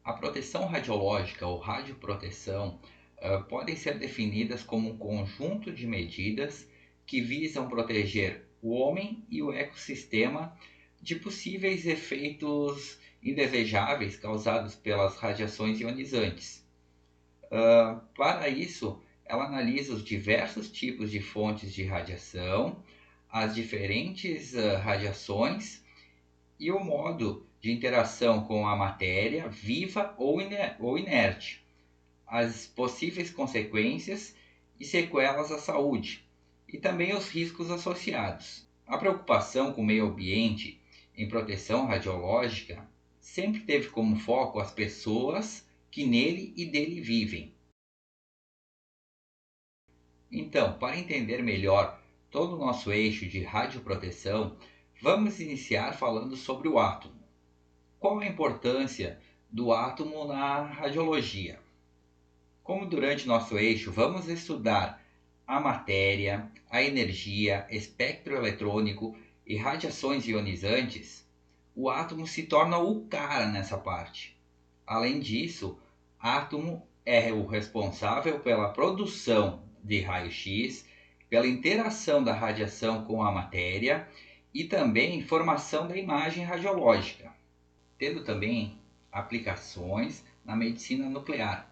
A proteção radiológica ou radioproteção podem ser definidas como um conjunto de medidas que visam proteger o homem e o ecossistema de possíveis efeitos indesejáveis causados pelas radiações ionizantes. Para isso, ela analisa os diversos tipos de fontes de radiação, as diferentes radiações e o modo de interação com a matéria viva ou inerte, as possíveis consequências e sequelas à saúde, e também os riscos associados. A preocupação com o meio ambiente em proteção radiológica sempre teve como foco as pessoas que nele e dele vivem. Então, para entender melhor todo o nosso eixo de radioproteção, vamos iniciar falando sobre o átomo. Qual a importância do átomo na radiologia? Como durante nosso eixo vamos estudar a matéria, a energia, espectro eletrônico e radiações ionizantes, o átomo se torna o cara nessa parte. Além disso, átomo é o responsável pela produção de raio-x, pela interação da radiação com a matéria e também formação da imagem radiológica, tendo também aplicações na medicina nuclear,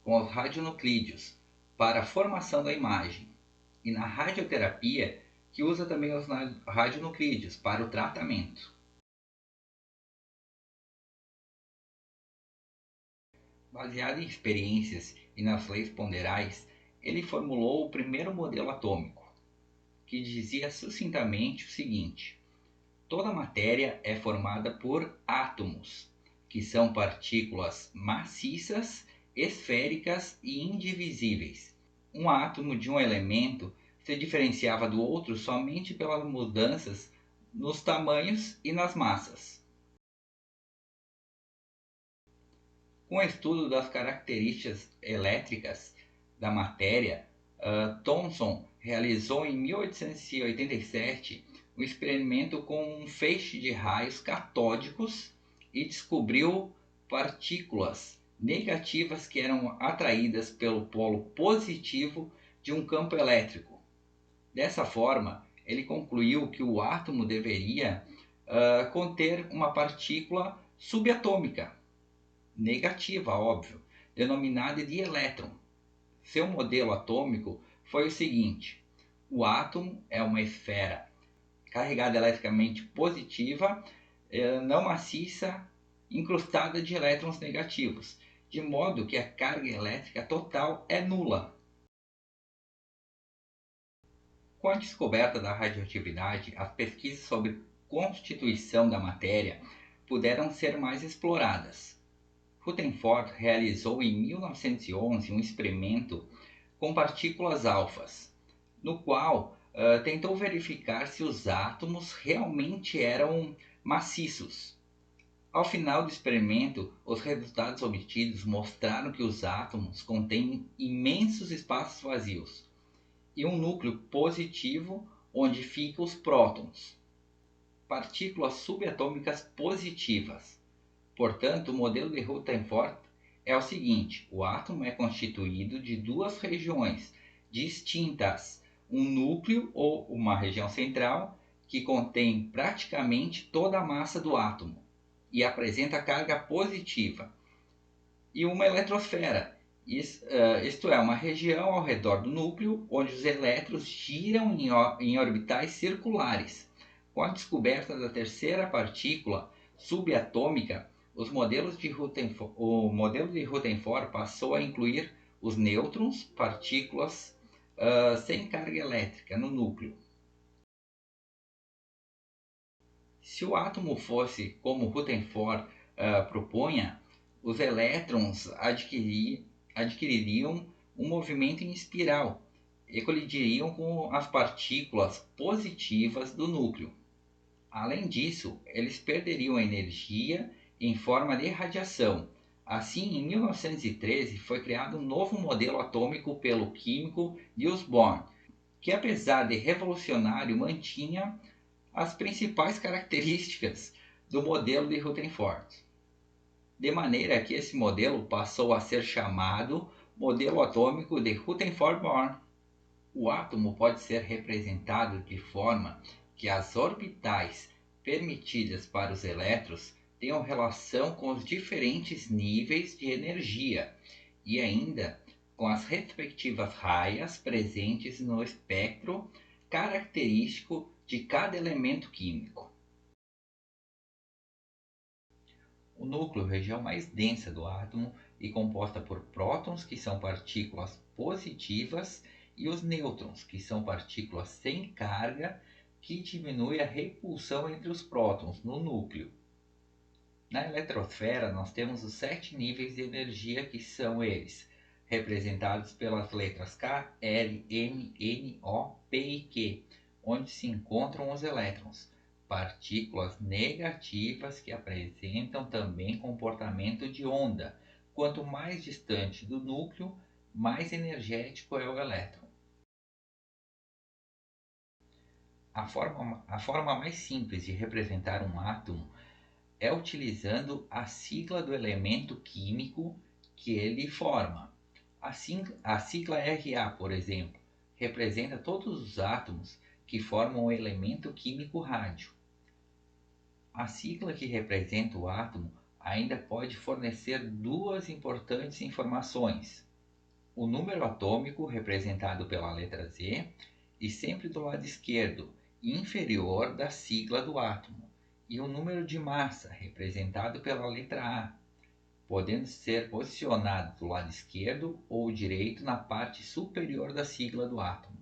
com os radionuclídeos, para a formação da imagem, e na radioterapia, que usa também os radionuclídeos para o tratamento. Baseado em experiências e nas leis ponderais, ele formulou o primeiro modelo atômico, que dizia sucintamente o seguinte: toda matéria é formada por átomos, que são partículas maciças, esféricas e indivisíveis. Um átomo de um elemento se diferenciava do outro somente pelas mudanças nos tamanhos e nas massas. Com o estudo das características elétricas da matéria, Thomson realizou em 1887 um experimento com um feixe de raios catódicos e descobriu partículas negativas que eram atraídas pelo polo positivo de um campo elétrico. Dessa forma, ele concluiu que o átomo deveria conter uma partícula subatômica, negativa, óbvio, denominada de elétron. Seu modelo atômico foi o seguinte: o átomo é uma esfera carregada eletricamente positiva, não maciça, incrustada de elétrons negativos, de modo que a carga elétrica total é nula. Com a descoberta da radioatividade, as pesquisas sobre constituição da matéria puderam ser mais exploradas. Rutherford realizou em 1911 um experimento com partículas alfas, no qual tentou verificar se os átomos realmente eram maciços. Ao final do experimento, os resultados obtidos mostraram que os átomos contêm imensos espaços vazios e um núcleo positivo onde ficam os prótons, partículas subatômicas positivas. Portanto, o modelo de Rutherford é o seguinte: o átomo é constituído de duas regiões distintas, um núcleo ou uma região central que contém praticamente toda a massa do átomo e apresenta carga positiva, e uma eletrosfera, isto é, uma região ao redor do núcleo onde os elétrons giram em orbitais circulares. Com a descoberta da terceira partícula subatômica, o modelo de Rutherford passou a incluir os nêutrons, partículas sem carga elétrica no núcleo. Se o átomo fosse como Rutherford propunha, os elétrons adquiririam um movimento em espiral e colidiriam com as partículas positivas do núcleo. Além disso, eles perderiam energia em forma de radiação. Assim, em 1913, foi criado um novo modelo atômico pelo químico Niels Bohr, que apesar de revolucionário mantinha as principais características do modelo de Rutherford, de maneira que esse modelo passou a ser chamado modelo atômico de Rutherford-Bohr. O átomo pode ser representado de forma que as orbitais permitidas para os elétrons tenham relação com os diferentes níveis de energia e ainda com as respectivas raias presentes no espectro característico de cada elemento químico. O núcleo, região mais densa do átomo e composta por prótons, que são partículas positivas, e os nêutrons, que são partículas sem carga, que diminui a repulsão entre os prótons no núcleo. Na eletrosfera, nós temos os 7 níveis de energia, que são eles, representados pelas letras K, L, M, N, O, P e Q, onde se encontram os elétrons, partículas negativas que apresentam também comportamento de onda. Quanto mais distante do núcleo, mais energético é o elétron. A forma mais simples de representar um átomo é utilizando a sigla do elemento químico que ele forma. A sigla Ra, por exemplo, representa todos os átomos que formam o elemento químico rádio. A sigla que representa o átomo ainda pode fornecer duas importantes informações: o número atômico, representado pela letra Z, e sempre do lado esquerdo, inferior da sigla do átomo, e o número de massa, representado pela letra A, podendo ser posicionado do lado esquerdo ou direito na parte superior da sigla do átomo.